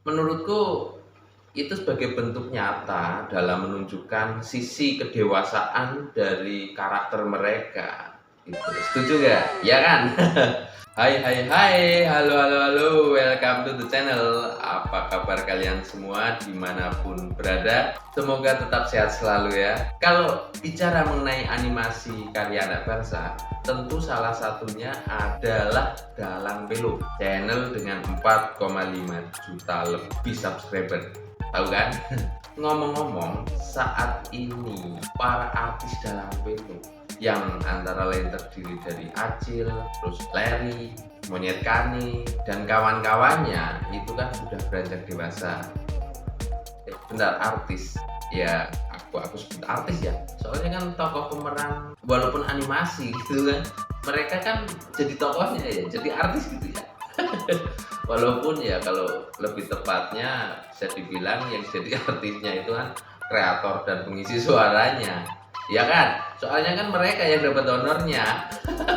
Menurutku itu sebagai bentuk nyata dalam menunjukkan sisi kedewasaan dari karakter mereka. Gitu. Setuju gak? Ya kan? Hai, halo halo halo, welcome to the channel. Apa kabar kalian semua dimanapun berada? Semoga tetap sehat selalu ya. Kalau bicara mengenai animasi karya anak bangsa, tentu salah satunya adalah Dalang Pelo, channel dengan 4,5 juta lebih subscriber. Tahu kan? Ngomong-ngomong, saat ini para artis Dalang Pelo yang antara lain terdiri dari Acil, terus Larry, Monyet Kani, dan kawan-kawannya itu kan sudah beranjak dewasa. Benar, artis. Ya, aku sebut artis ya. Soalnya kan tokoh pemeran walaupun animasi gitu kan. Mereka kan jadi tokohnya ya, jadi artis gitu ya. Walaupun ya kalau lebih tepatnya bisa dibilang yang jadi artisnya itu kan kreator dan pengisi suaranya. Ya kan? Soalnya kan mereka yang dapat honornya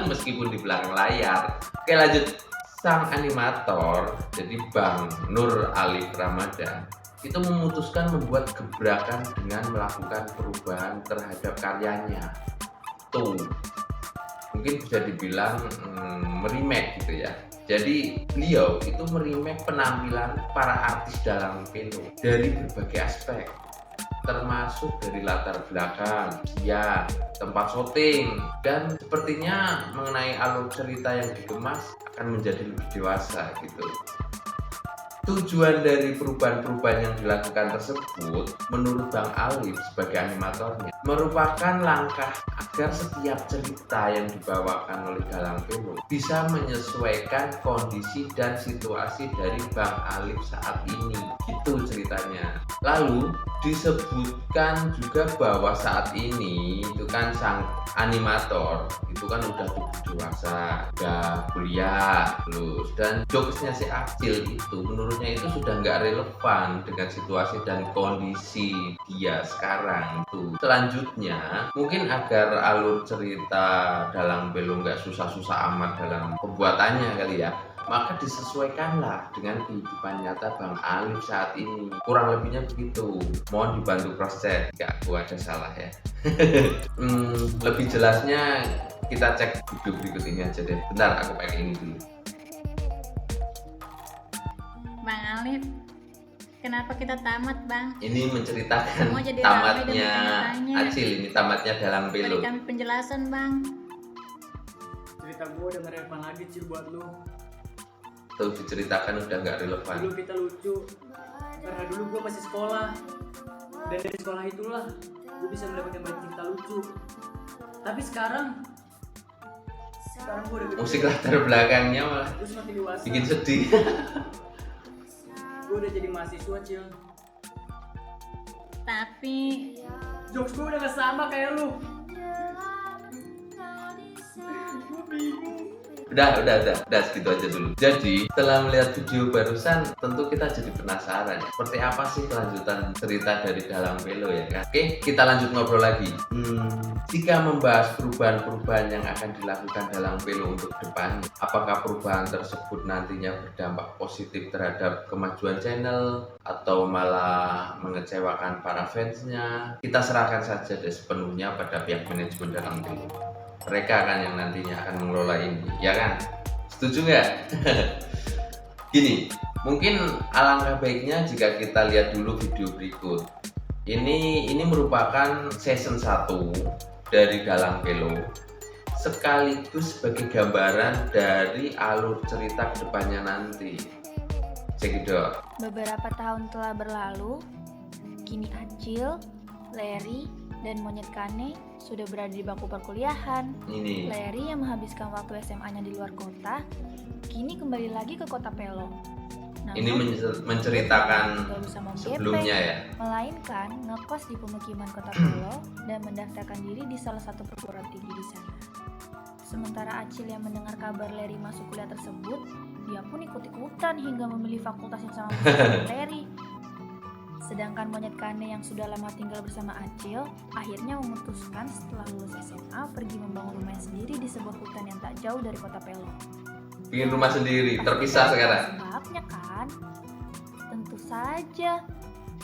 meskipun di belakang layar. Oke, lanjut. Sang animator, jadi Bang Nur Alif Ramadan, itu memutuskan membuat gebrakan dengan melakukan perubahan terhadap karyanya. Tuh, mungkin bisa dibilang meremake gitu ya. Jadi beliau itu meremake penampilan para artis Dalang Pelo dari berbagai aspek, termasuk dari latar belakang, ya, tempat syuting, dan sepertinya mengenai alur cerita yang dikemas akan menjadi lebih dewasa gitu. Tujuan dari perubahan-perubahan yang dilakukan tersebut menurut Bang Alif sebagai animatornya merupakan langkah agar setiap cerita yang dibawakan oleh Dalang Pelo bisa menyesuaikan kondisi dan situasi dari Bang Alif saat ini. Itu ceritanya. Lalu disebutkan juga bahwa saat ini itu kan sang animator itu kan udah dewasa, udah kuliah, lulus, dan jokesnya si Acil itu menurutnya itu sudah nggak relevan dengan situasi dan kondisi dia sekarang itu. Selanjutnya mungkin agar alur cerita Dalang Pelo nggak susah-susah amat dalam pembuatannya kali ya, maka disesuaikanlah dengan kehidupan nyata Bang Alif saat ini. Kurang lebihnya begitu. Mohon dibantu cross check jika aku ada salah ya. Lebih jelasnya kita cek video berikut ini aja deh. Bentar, aku pakai ini dulu. Bang Alif, kenapa kita tamat, Bang? Ini menceritakan Semua jadi tamatnya ramai dan Acil, ini tamatnya Dalang Pelo. Beri kami penjelasan, Bang. Cerita gue udah gak relevan lagi Cil buat lu. Tuh diceritakan udah nggak relevan. Dulu kita lucu karena dulu gue masih sekolah, dan dari sekolah itulah gue bisa mendapatkan banyak cerita lucu. Tapi sekarang gue udah gede, Musik latar belakangnya malah gue semakin dewasa, bikin sedih. gue udah jadi mahasiswa Cil. Tapi Jokes gue udah gak sama kayak lu. Gue bingung. Udah segitu aja dulu. Jadi setelah melihat video barusan, tentu kita jadi penasaran ya, seperti apa sih kelanjutan cerita dari Dalang Pelo ya kan. Oke, kita lanjut ngobrol lagi. Jika membahas perubahan-perubahan yang akan dilakukan Dalang Pelo untuk depan, apakah perubahan tersebut nantinya berdampak positif terhadap kemajuan channel atau malah mengecewakan para fansnya, kita serahkan saja deh sepenuhnya pada pihak manajemen Dalang Pelo. Mereka kan yang nantinya akan mengelola ini, ya kan? Setuju nggak? Gini, mungkin alangkah baiknya jika kita lihat dulu video berikut. Ini merupakan season 1 dari Dalang Pelo, sekaligus sebagai gambaran dari alur cerita kedepannya nanti. Cekidot. Beberapa tahun telah berlalu, kini Acil, Larry, dan Monyet Kane sudah berada di bangku perkuliahan. Ini Larry yang menghabiskan waktu SMA-nya di luar kota, kini kembali lagi ke kota Pelo. ini menceritakan tinggal bersama sebelumnya ya. melainkan ngekos di pemukiman kota Pelo dan mendaftarkan diri di salah satu perguruan tinggi di sana. Sementara Acil yang mendengar kabar Larry masuk kuliah tersebut, dia pun ikut-ikutan hingga memilih fakultas yang sama dengan Larry. Sedangkan Monyet Kane yang sudah lama tinggal bersama Acil, akhirnya memutuskan setelah lulus SMA pergi membangun rumahnya sendiri di sebuah hutan yang tak jauh dari kota Pelo. Bikin rumah sendiri, terpisah sekarang. Sebabnya kan, tentu saja.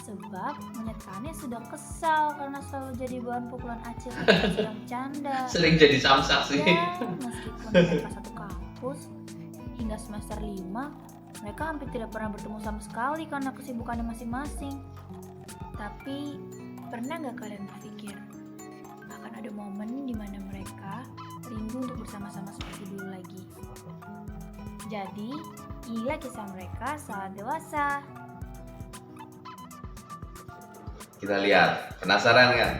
Sebab monyet Kane sudah kesal karena selalu jadi bahan pukulan Acil ketika sedang canda. Sering jadi samsak sih. Dan meskipun mereka satu kampus, hingga semester 5, mereka hampir tidak pernah bertemu sama sekali karena kesibukannya masing-masing. Tapi, pernah gak kalian berpikir, akan ada momen di mana mereka rindu untuk bersama-sama seperti dulu lagi. Jadi, inilah kisah mereka saat dewasa. Kita lihat, penasaran kan?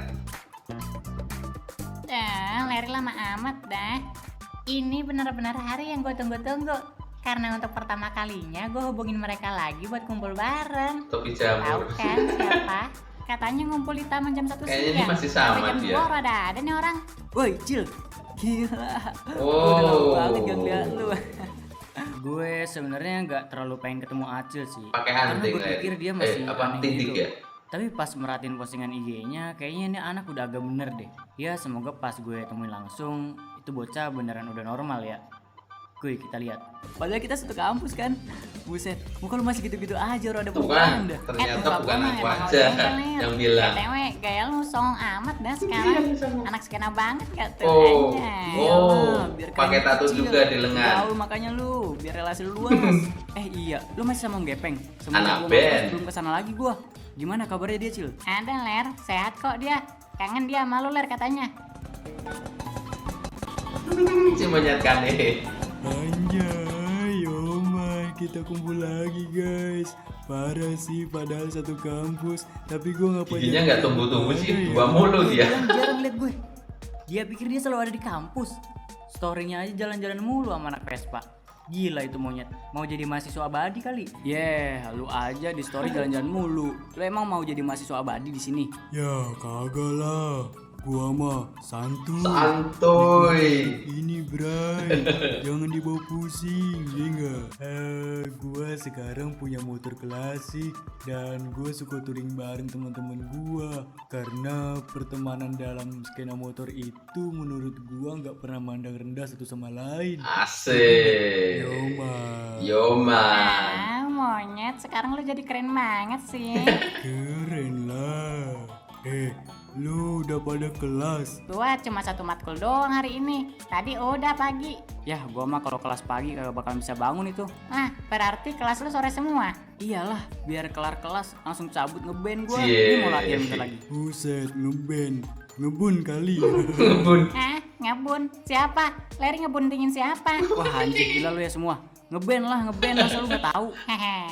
Leri lama amat dah. Ini benar-benar hari yang gue tunggu-tunggu. Karena untuk pertama kalinya gue hubungin mereka lagi buat kumpul bareng. Topi Tahu jamur. kan siapa? Katanya ngumpul di taman jam 1 siang. Kayaknya ini masih sama Sampai jam dia. 2 udah ada nih orang. Woi, Cil. Gila. Wow. Udah lama banget gak ngeliat lu. Gue sebenarnya nggak terlalu pengen ketemu Acil sih. Pakai Karena anting gue pikir dia masih apa aneh tindik gitu. ya? Tapi pas merhatiin postingan IG-nya, kayaknya ini anak udah agak bener deh. Ya semoga pas gue temuin langsung, itu bocah beneran udah normal ya. Kuy, kita lihat. Padahal kita satu kampus kan. Buset, muka lu masih gitu-gitu aja, udah ada Tuh perubahan kan, dah. ternyata muka bukan gua aku mah emang aja orang nih. yang bilang. BTW, gaya lu songong amat dah sekarang. Anak skena banget gak tuh? Oh, anjay. oh, biar pakai kalian tato kecil. juga di lengan. Tahu makanya lu, biar relasi lu luas. Iya, lu masih sama Om Gepeng. Semenjak Anak gua band. masuk belum kesana lagi gua. Gimana kabarnya dia, Cil? Ada Ler, sehat kok dia. Kangen dia sama lu Ler katanya. Si monyet Kane. Anjay, oh my, kita kumpul lagi guys. Parah sih, padahal satu kampus. Tapi gue ngapain? Giginya nggak tumbuh-tumbuh sih, dua mulu dia. Jarang liat gue. Dia pikir dia selalu ada di kampus. Story-nya aja jalan-jalan mulu sama anak Vespa. Gila itu monyet, mau jadi mahasiswa abadi kali? Lu aja di story jalan-jalan mulu. Lu emang mau jadi mahasiswa abadi di sini? Ya kagak lah. Gua mah santuy. Santuy. Ini Bray, jangan dibawa pusing, ya enggak? Gua sekarang punya motor klasik dan gua suka touring bareng teman-teman gua karena pertemanan dalam skena motor itu menurut gua nggak pernah mandang rendah satu sama lain. Asik. Yoma, Yoma. Monyet, sekarang lu jadi keren banget sih. keren lah. Lu udah pada kelas? Gua cuma satu matkul doang hari ini. Tadi udah pagi. Yah, gua mah kalau kelas pagi kagak bakal bisa bangun itu. Nah, berarti kelas lu sore semua. Iyalah, biar kelar kelas langsung cabut ngeband gua. Cie. Ini mau latihan bentar lagi. Buset, ngebun kali. Ngebun. Ngebun. Siapa? Leri ngebuntingin siapa? Wah, anjing gila lu ya semua. Ngeband masa lu gak tahu. Hehe.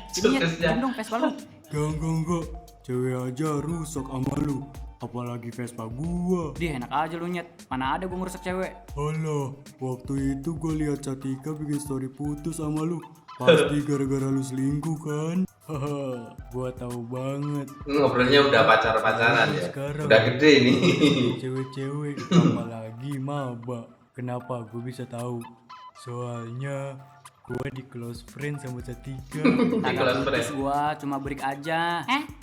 Sini Sukses ya. dong Vespa lu. Enggak. Cewek aja rusak sama lu. Apalagi Vespa gua. Dia enak aja lu nyet. Mana ada gua ngerusak cewek. Alah, waktu itu gua lihat Catika bikin story putus sama lu. Pasti gara-gara lu selingkuh kan? Haha, gua tahu banget. Ngobrolnya udah pacaran ya. Sekarang Udah gede nih. Cewek-cewek, apalagi maba. Kenapa gua bisa tahu? Soalnya gua di close friend sama Catika. Di kelas Terus friend. gua cuma break aja.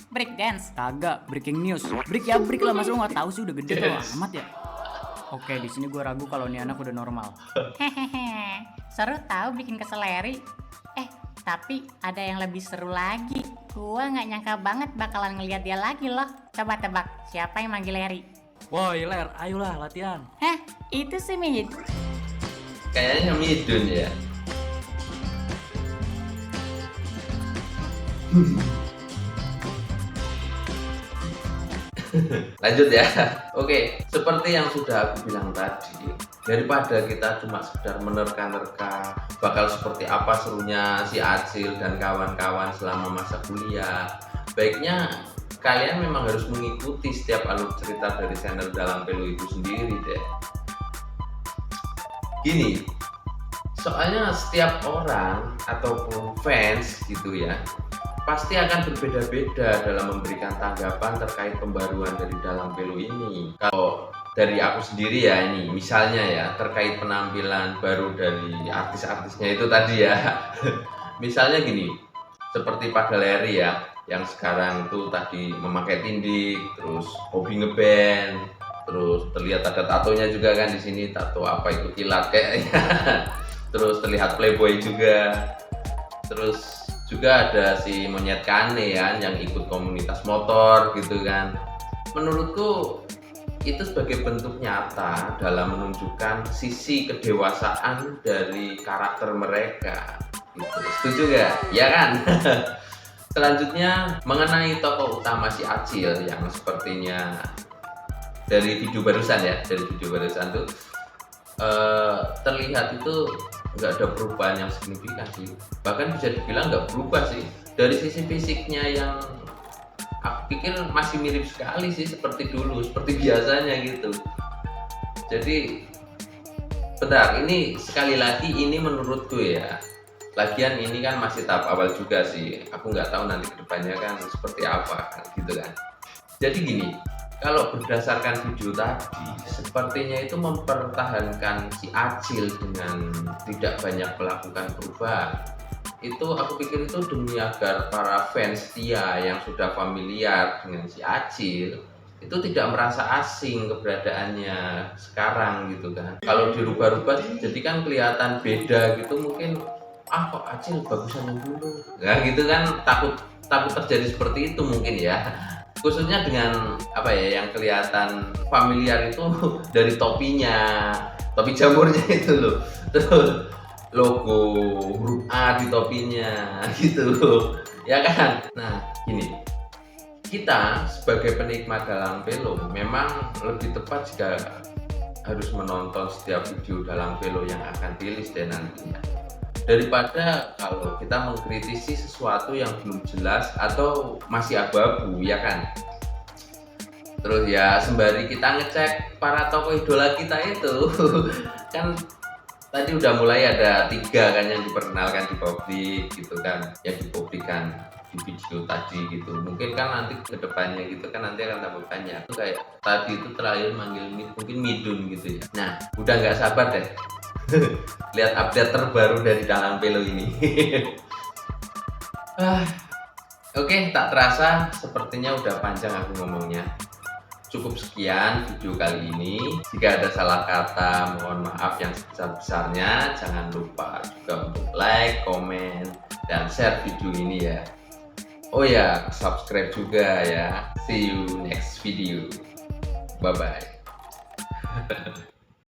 Break dance. Kagak, breaking news. Break ya break lah, masa lu nggak tahu sih udah gede tuh Yes. amat ya. Oke, di sini gua ragu kalau nih anak udah normal. Hehehe. Seru tahu bikin kesel Leri. Tapi ada yang lebih seru lagi. Gua nggak nyangka banget bakalan ngeliat dia lagi loh. Coba tebak, siapa yang manggil Leri? Woi Ler, ayolah latihan. Itu sih Mid. Kayaknya Midun ya. Lanjut ya. Oke, seperti yang sudah aku bilang tadi, daripada kita cuma sekedar menerka-nerka bakal seperti apa serunya si Acil dan kawan-kawan selama masa kuliah, baiknya kalian memang harus mengikuti setiap alur cerita dari channel Dalam Pelu itu sendiri deh. Gini, soalnya setiap orang ataupun fans gitu ya, pasti akan berbeda-beda dalam memberikan tanggapan terkait pembaruan dari Dalam Pelu ini. Kalau dari aku sendiri ya, ini misalnya ya, terkait penampilan baru dari artis-artisnya itu tadi ya. Misalnya gini, seperti pada Leri ya, yang sekarang tuh tadi memakai tindik, terus hobi ngeband, terus terlihat ada tatonya juga kan di sini, tato apa itu, kilat kayaknya. Terus terlihat playboy juga. Terus Juga ada si monyet Kane ya yang ikut komunitas motor gitu kan. Menurutku itu sebagai bentuk nyata dalam menunjukkan sisi kedewasaan dari karakter mereka gitu. Setuju gak? Ya kan? Selanjutnya mengenai tokoh utama si Acil yang sepertinya dari video barusan tuh terlihat itu nggak ada perubahan yang signifikan sih, bahkan bisa dibilang nggak berubah sih. Dari sisi fisiknya yang aku pikir masih mirip sekali sih seperti dulu, seperti biasanya gitu. Jadi bentar, ini sekali lagi ini menurutku ya, lagian ini kan masih tahap awal juga sih, aku nggak tahu nanti kedepannya kan seperti apa gitu kan. Jadi gini, kalau berdasarkan video tadi, sepertinya itu mempertahankan si Acil dengan tidak banyak melakukan perubahan. Itu aku pikir itu demi agar para fans dia yang sudah familiar dengan si Acil itu tidak merasa asing keberadaannya sekarang gitu kan. Kalau dirubah-rubah jadi kan kelihatan beda gitu, mungkin kok Acil bagusan yang dulu. Nah gitu kan, takut terjadi seperti itu mungkin ya. Khususnya dengan apa ya yang kelihatan familiar itu dari topinya, topi jamurnya itu loh, terus logo huruf A di topinya gitu ya kan. Nah gini, kita sebagai penikmat dalang film memang lebih tepat jika harus menonton setiap video dalang film yang akan rilis dan nantinya, daripada kalau kita mengkritisi sesuatu yang belum jelas atau masih abu-abu ya kan. Terus ya sembari kita ngecek para tokoh idola kita itu kan tadi udah mulai ada 3 kan yang diperkenalkan di publik gitu kan, yang dipublikkan di video tadi gitu. Mungkin kan nanti kedepannya gitu kan nanti akan tambah banyak. Itu kayak tadi itu terakhir manggil mungkin Midun gitu ya. Nah udah nggak sabar deh lihat update terbaru dari dalang pelo ini. Oke, tak terasa sepertinya udah panjang aku ngomongnya. Cukup sekian video kali ini. Jika ada salah kata, mohon maaf yang sebesar-besarnya. Jangan lupa juga untuk like, komen, dan share video ini ya. Oh ya, subscribe juga ya. See you next video. Bye-bye.